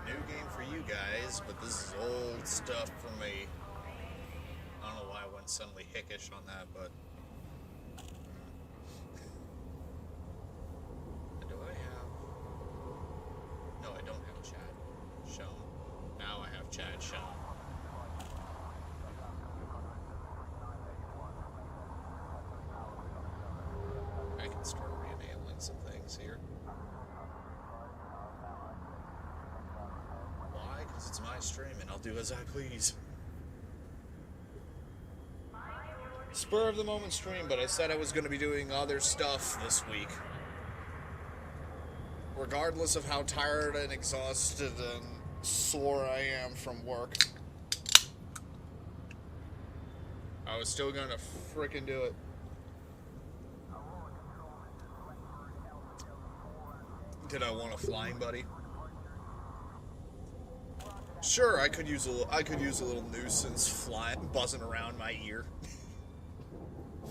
new game for you guys, but this is old stuff for me. I don't know why I went suddenly hickish on that, but... Do I have... No, I don't have chat shown. Now I have chat shown. I can start re-enabling some things here. Why? Because it's my stream and I'll do as I please. Spur of the moment stream, but I said I was going to be doing other stuff this week. Regardless of how tired and exhausted and sore I am from work, I was still going to frickin' do it. Did I want a flying buddy? Sure, I could use a little nuisance flying, buzzing around my ear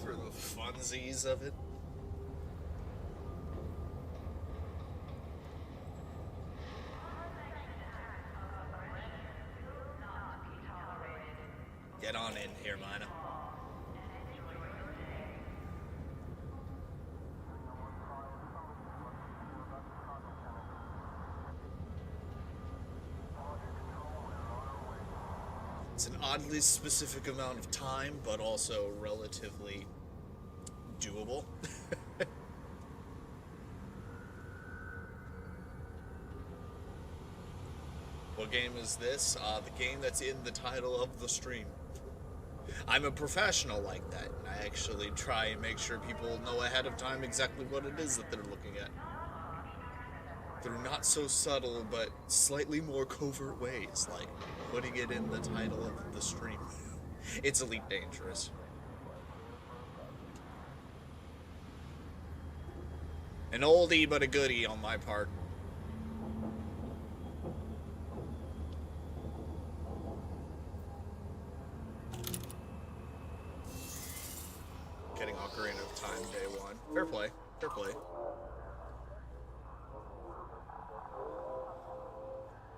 for the funsies of it. Get on in here, Mina. It's an oddly specific amount of time, but also relatively doable. What game is this? The game that's in the title of the stream. I'm a professional like that, and I actually try and make sure people know ahead of time exactly what it is that they're looking at. Through not so subtle, but slightly more covert ways, like putting it in the title of the stream. It's Elite Dangerous. An oldie but a goodie on my part. Getting Ocarina of Time day one. Fair play. Fair play.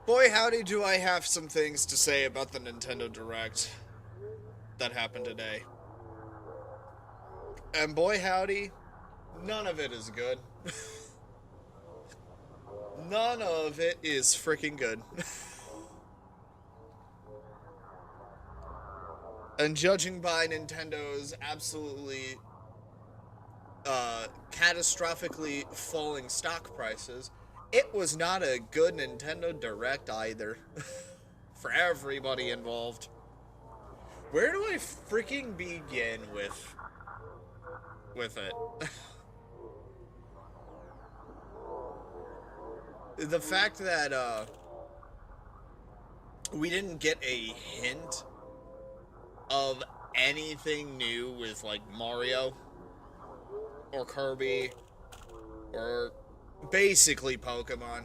Boy, howdy, do I have some things to say about the Nintendo Direct that happened today. And boy, howdy, none of it is good. None of it is freaking good. And judging by Nintendo's absolutely catastrophically falling stock prices, it was not a good Nintendo Direct either. For everybody involved. Where do I freaking begin with it? The fact that we didn't get a hint of anything new with like Mario or Kirby or basically Pokemon,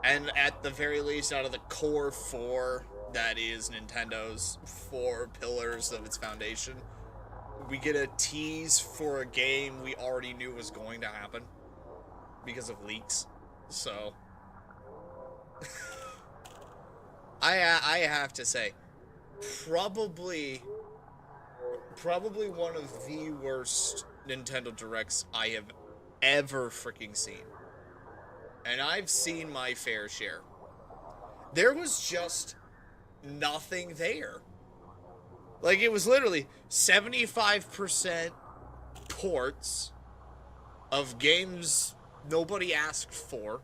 and at the very least out of the core four that is Nintendo's four pillars of its foundation, we get a tease for a game we already knew was going to happen because of leaks. So I have to say, probably one of the worst Nintendo Directs I have ever freaking seen. And I've seen my fair share. There was just nothing there. Like, it was literally 75% ports of games nobody asked for,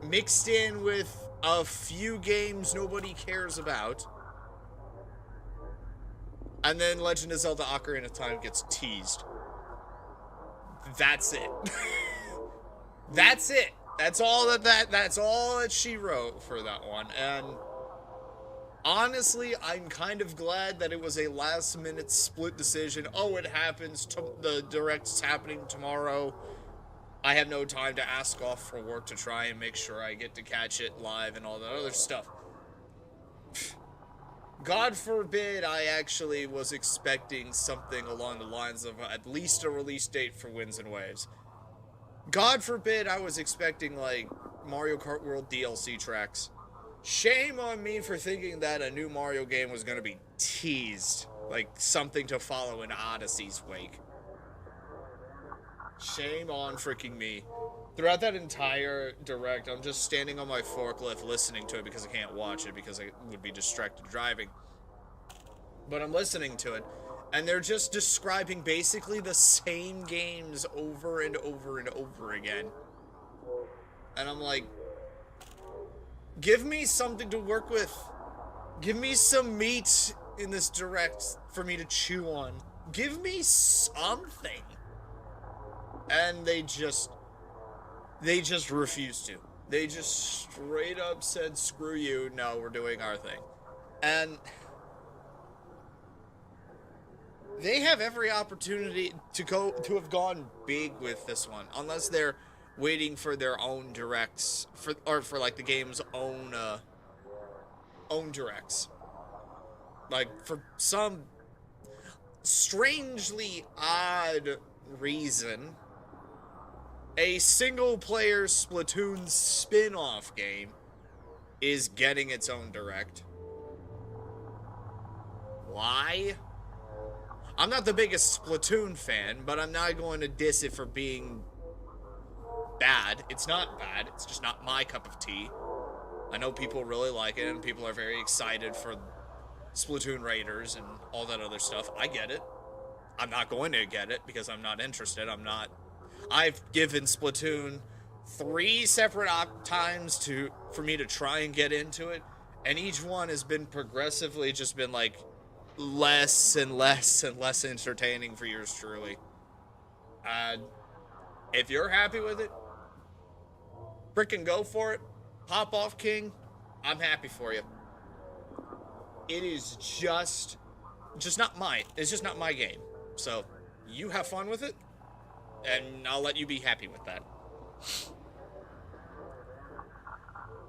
mixed in with a few games nobody cares about, and then Legend of Zelda Ocarina of Time gets teased. That's it. That's it. That's all that she wrote for that one. And honestly, I'm kind of glad that it was a last minute split decision. Oh, it happens, the Direct's happening tomorrow. I have no time to ask off for work to try and make sure I get to catch it live and all that other stuff. God forbid I actually was expecting something along the lines of at least a release date for Winds and Waves. God forbid I was expecting, like, Mario Kart World DLC tracks. Shame on me for thinking that a new Mario game was going to be teased, like something to follow in Odyssey's wake. Shame on freaking me. Throughout that entire direct, I'm just standing on my forklift listening to it because I can't watch it because I would be distracted driving. But I'm listening to it, and they're just describing basically the same games over and over and over again. And I'm like, give me something to work with. Give me some meat in this direct for me to chew on. Give me something. And they just refused to. They just straight up said, screw you, no, we're doing our thing. And they have every opportunity to have gone big with this one, unless they're waiting for their own directs, for like the game's own directs. Like, for some strangely odd reason, a single-player Splatoon spin-off game is getting its own direct. Why? I'm not the biggest Splatoon fan, but I'm not going to diss it for being bad. It's not bad, it's just not my cup of tea. I know people really like it, and people are very excited for Splatoon Raiders and all that other stuff. I get it. I'm not going to get it because I'm not interested. I've given Splatoon 3 separate times for me to try and get into it, and each one has been progressively just been like less and less and less entertaining for yours truly. If you're happy with it, frickin' go for it. Pop off, King. I'm happy for you. It is just not mine. It's just not my game. So, you have fun with it, and I'll let you be happy with that.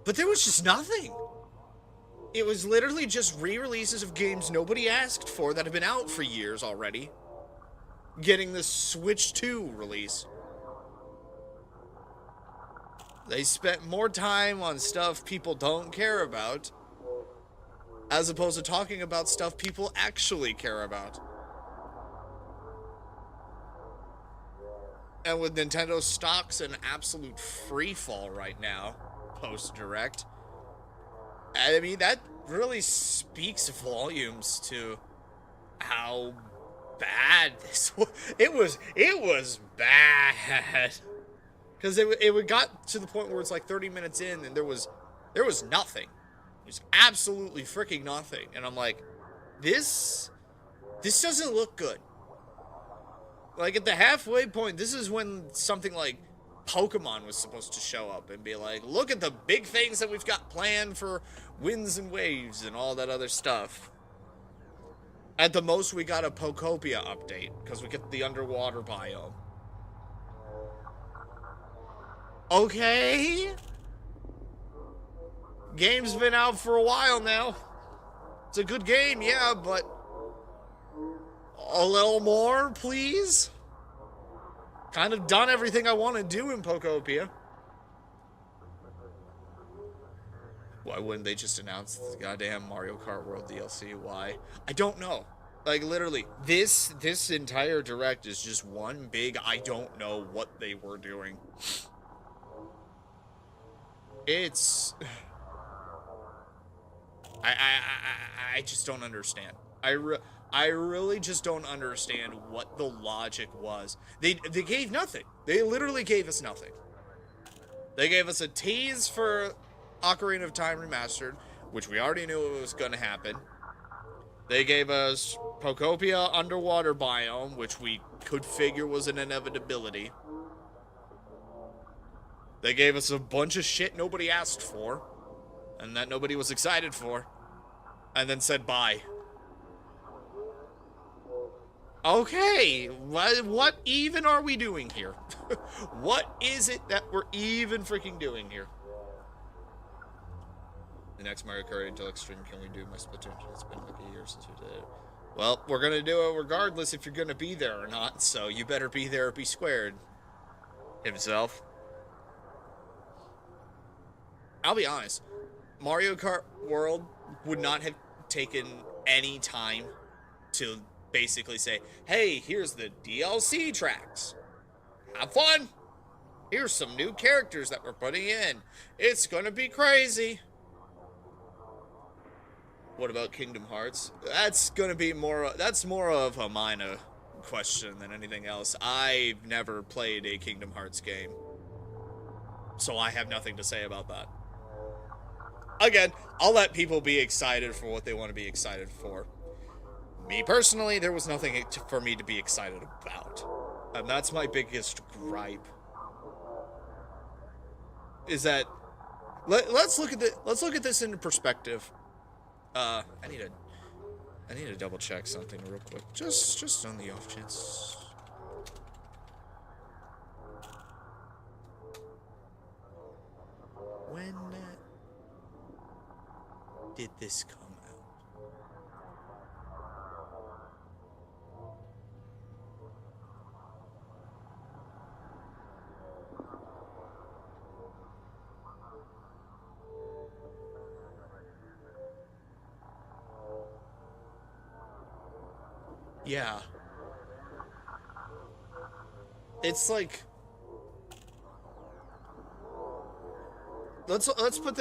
But there was just nothing. It was literally just re-releases of games nobody asked for that have been out for years already, getting the Switch 2 release. They spent more time on stuff people don't care about, as opposed to talking about stuff people actually care about. And with Nintendo stocks in absolute free fall right now, post-direct, I mean, that really speaks volumes to how bad this was. It was bad. Because it got to the point where it's like 30 minutes in and there was nothing. It was absolutely freaking nothing. And I'm like, this doesn't look good. Like, at the halfway point, this is when something like Pokemon was supposed to show up and be like, look at the big things that we've got planned for Winds and Waves and all that other stuff. At the most, we got a Pokopia update, because we get the underwater biome. Okay. Game's been out for a while now. It's a good game, yeah, but a little more, please? Kind of done everything I want to do in Pokopia. Why wouldn't they just announce the goddamn Mario Kart World DLC? Why? I don't know. Like, literally, this entire direct is just one big I don't know what they were doing. It's... I just don't understand. I really just don't understand what the logic was. They gave nothing. They literally gave us nothing. They gave us a tease for Ocarina of Time Remastered, which we already knew was going to happen. They gave us Pokopia Underwater Biome, which we could figure was an inevitability. They gave us a bunch of shit nobody asked for, and that nobody was excited for, and then said bye. Okay, what even are we doing here? What is it that we're even freaking doing here? The next Mario Kart Deluxe stream, can we do my Splatoon? It's been like a year since we did it. Well, we're gonna do it regardless if you're gonna be there or not, so you better be there or be squared. Himself. I'll be honest, Mario Kart World would not have taken any time to basically say, hey, here's the DLC tracks. Have fun. Here's some new characters that we're putting in. It's gonna be crazy. What about Kingdom Hearts? That's gonna be that's more of a minor question than anything else. I've never played a Kingdom Hearts game, so I have nothing to say about that. Again, I'll let people be excited for what they want to be excited for. Me personally, there was nothing for me to be excited about. And that's my biggest gripe. Is that let's look at this in perspective. I need to double check something real quick. Just on the off chance. When did this come out? Yeah. It's like let's put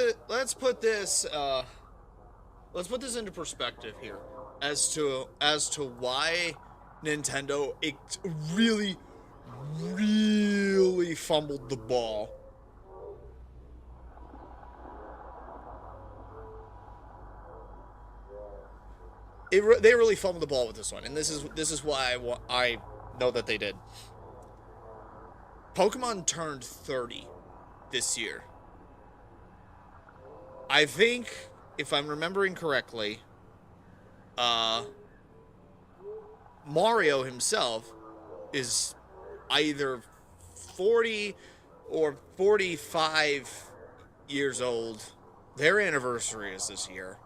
this into perspective here as to why Nintendo really fumbled the ball. They really fumbled the ball with this one, and this is why I know that they did. Pokemon turned 30 this year. I think, if I'm remembering correctly, Mario himself is either 40 or 45 years old. Their anniversary is this year.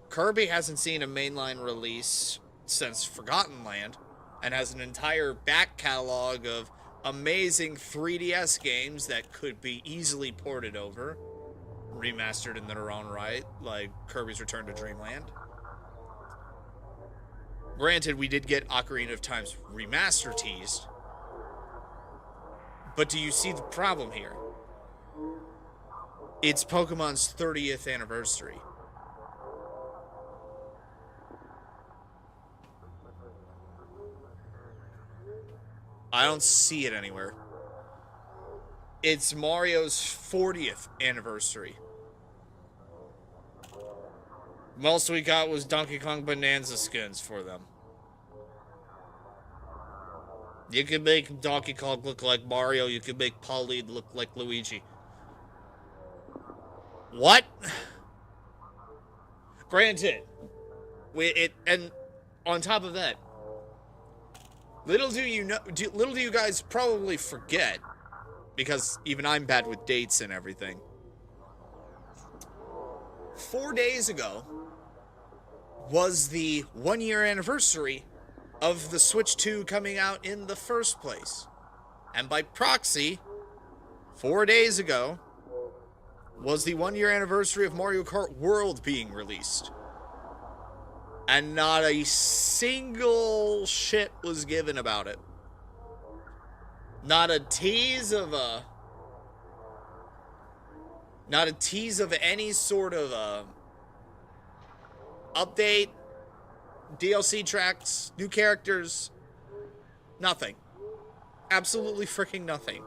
Kirby hasn't seen a mainline release since Forgotten Land, and has an entire back catalog of amazing 3DS games that could be easily ported over, remastered in their own right, like Kirby's Return to Dreamland. Granted, we did get Ocarina of Time's remaster teased, but do you see the problem here? It's Pokemon's 30th anniversary. I don't see it anywhere. It's Mario's 40th anniversary. Most we got was Donkey Kong Bonanza skins for them. You can make Donkey Kong look like Mario. You can make Pauline look like Luigi. What? Granted, and on top of that, little do you guys probably forget, because even I'm bad with dates and everything. 4 days ago was the 1-year anniversary of the Switch 2 coming out in the first place. And by proxy, 4 days ago was the 1-year anniversary of Mario Kart World being released. And not a single shit was given about it. Not a tease of any sort of update, DLC tracks, new characters, nothing. Absolutely freaking nothing.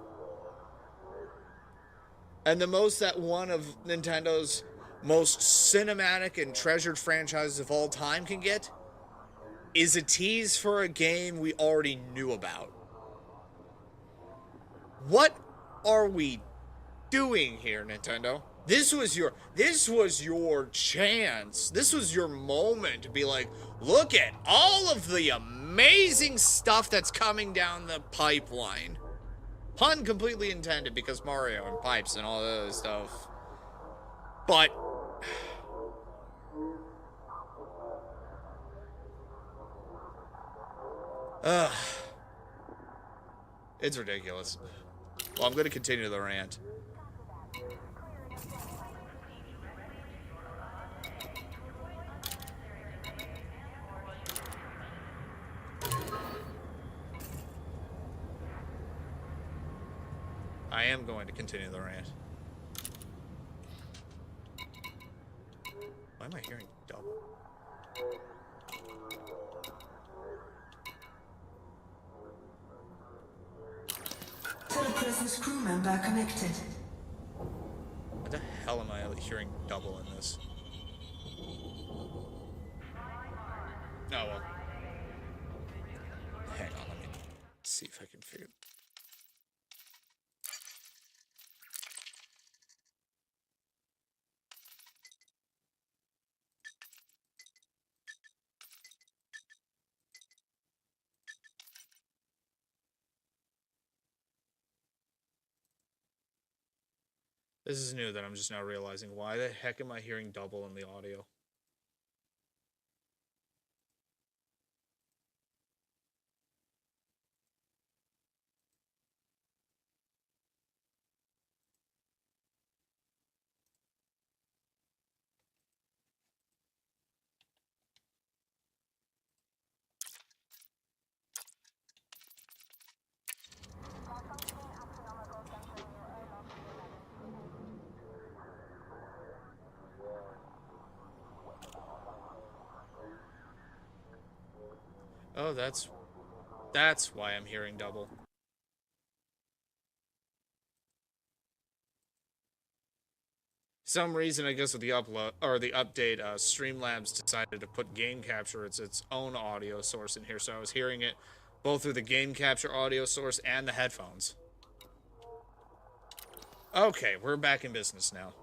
And the most that one of Nintendo's most cinematic and treasured franchises of all time can get is a tease for a game we already knew about. What are we doing here, Nintendo? This was your chance. This was your moment to be like, look at all of the amazing stuff that's coming down the pipeline. Pun completely intended, because Mario and pipes and all that other stuff. But it's ridiculous. Well, I'm going to continue the rant. am going to continue the rant. Why am I hearing double? Telepresence crew member connected. What the hell am I hearing double in this? Oh, well. Hang on, let me see if I can figure it. This is new that I'm just now realizing. Why the heck am I hearing double in the audio? Oh, that's why I'm hearing double. Some reason, I guess, with the upload or the update, Streamlabs decided to put game capture as its own audio source in here, so I was hearing it both through the game capture audio source and the headphones. Okay, we're back in business now.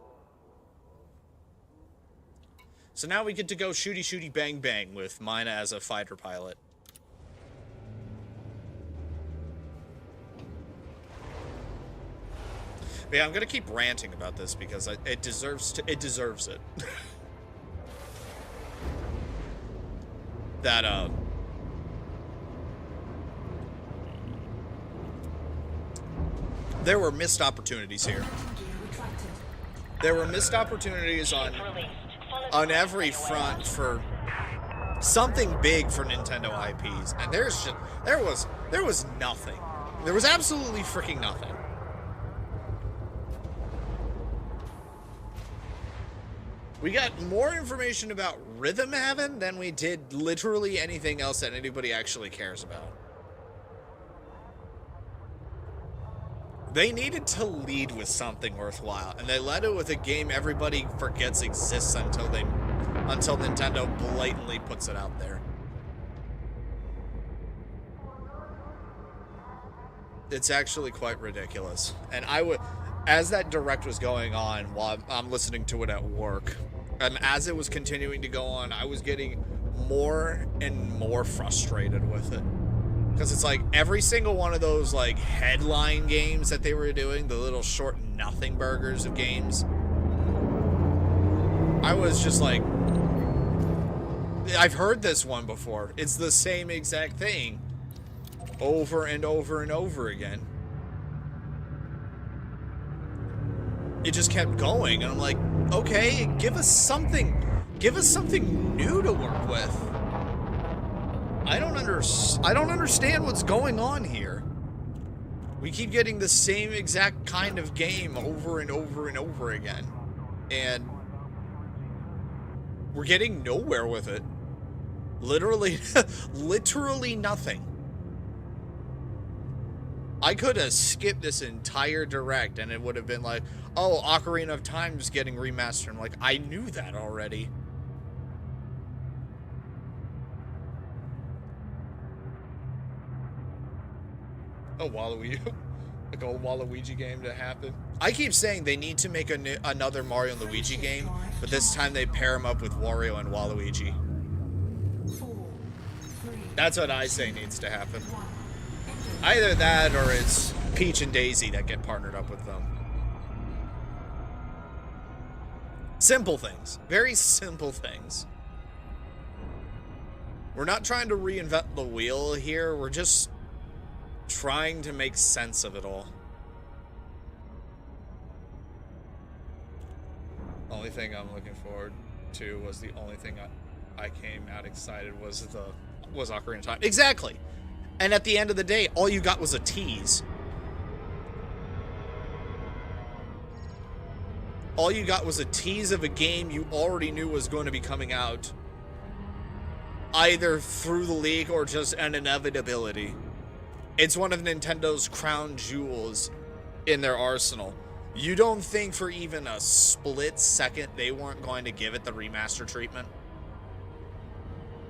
So now we get to go shooty shooty bang bang with Mina as a fighter pilot. But yeah, I'm gonna keep ranting about this because it deserves it. That there were missed opportunities here. There were missed opportunities on every front for something big for Nintendo IPs, and there was nothing. There was absolutely freaking nothing. We got more information about Rhythm Heaven than we did literally anything else that anybody actually cares about. They needed to lead with something worthwhile, and they led it with a game everybody forgets exists until Nintendo blatantly puts it out there. It's actually quite ridiculous. And as that direct was going on while I'm listening to it at work, and as it was continuing to go on, I was getting more and more frustrated with it. Because it's like every single one of those like headline games that they were doing, the little short nothing burgers of games, I was just like, I've heard this one before. It's the same exact thing over and over and over again. It just kept going, and I'm like, okay, give us something new to work with. I don't understand what's going on here. We keep getting the same exact kind of game over and over and over again, and we're getting nowhere with it. Literally nothing. I could have skipped this entire direct and it would have been like, oh, Ocarina of Time's getting remastered. I'm like, I knew that already. Oh, Waluigi. Like a Waluigi game to happen. I keep saying they need to make another Mario and Luigi game, but this time they pair them up with Wario and Waluigi. That's what I say needs to happen. Either that or it's Peach and Daisy that get partnered up with them. Simple things. Very simple things. We're not trying to reinvent the wheel here. We're just trying to make sense of it all. Only thing I'm looking forward to was the only thing I came out excited was Ocarina of Time. Exactly. And at the end of the day, all you got was a tease. all you got was a tease of a game you already knew was going to be coming out, either through the leak or just an inevitability. It's one of Nintendo's crown jewels in their arsenal. You don't think for even a split second they weren't going to give it the remaster treatment?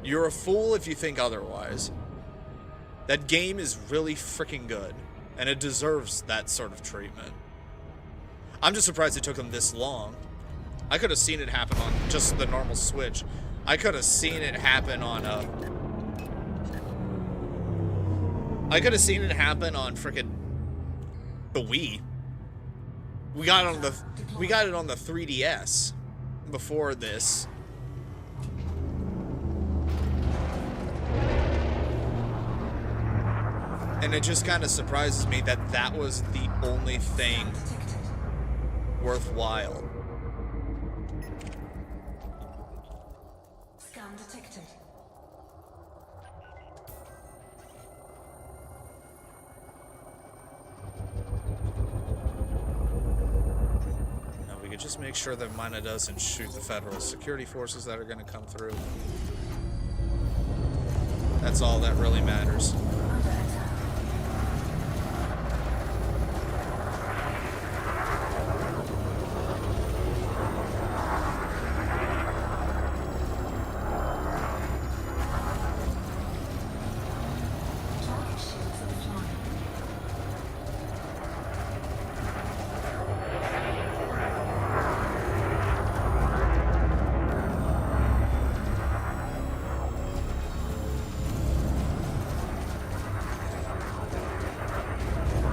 You're a fool if you think otherwise. That game is really freaking good, and it deserves that sort of treatment. I'm just surprised it took them this long. I could have seen it happen on just the normal Switch. I could have seen it happen on I could have seen it happen on frickin' the Wii. We got it on the 3DS before this. And it just kind of surprises me that that was the only thing worthwhile. Scan detected. Now we could just make sure that Mina doesn't shoot the federal security forces that are going to come through. That's all that really matters. Under attack. Target shields offline.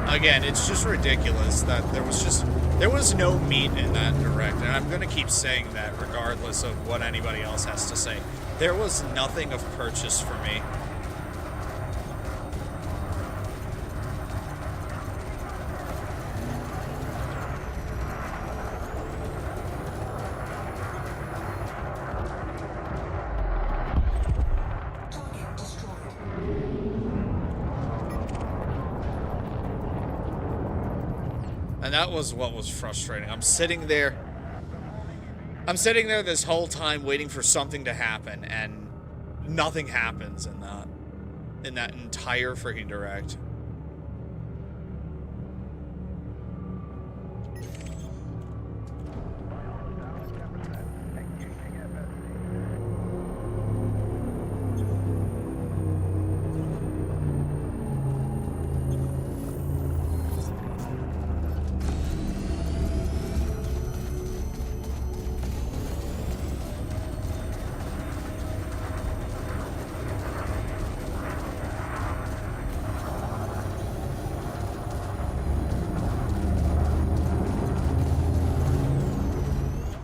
Again, it's just ridiculous that there was no meat in that direct, and I'm gonna keep saying that regardless of what anybody else has to say. There was nothing of purchase for me. Target destroyed. And that was what was frustrating. I'm sitting there this whole time waiting for something to happen, and nothing happens in that entire freaking direct.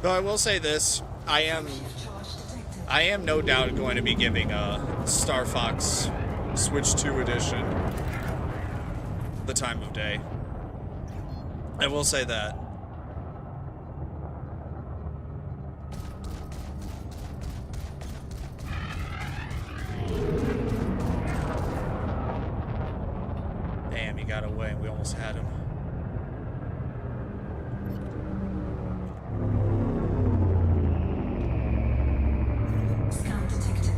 Though I will say this, I am no doubt going to be giving Star Fox Switch 2 edition the time of day. I will say that. Damn, he got away. We almost had him. Scan detected.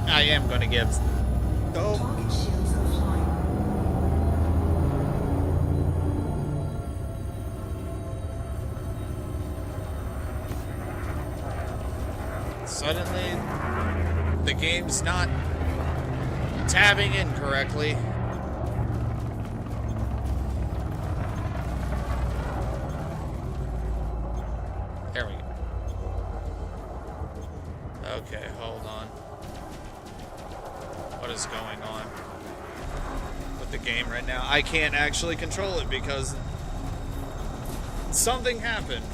I am going to give. Oh, Target shields offline. suddenly the game's not tabbing in correctly. There we go. Okay, hold on. What is going on with the game right now. I can't actually control it because something happened.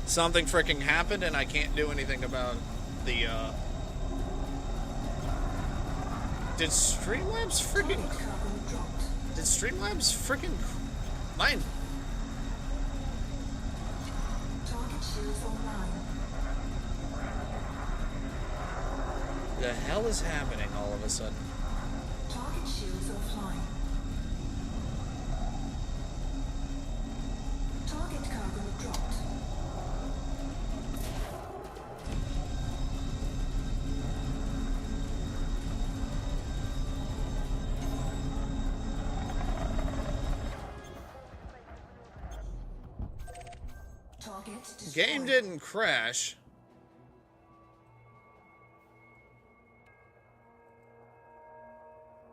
Something freaking happened and I can't do anything about the, Did Streamlabs freaking... Target cargo dropped. Did Streamlabs freaking... Mine... Target shields online. The hell is happening all of a sudden? Target shields offline. Target cargo dropped. Target destroyed. Game didn't crash.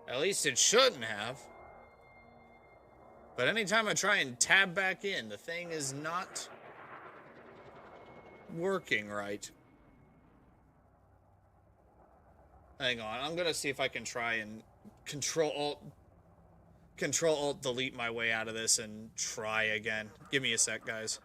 At least it shouldn't have. But anytime I try and tab back in, the thing is not working right. Hang on, I'm gonna see if I can try and Control Alt delete my way out of this and try again. Give me a sec, guys.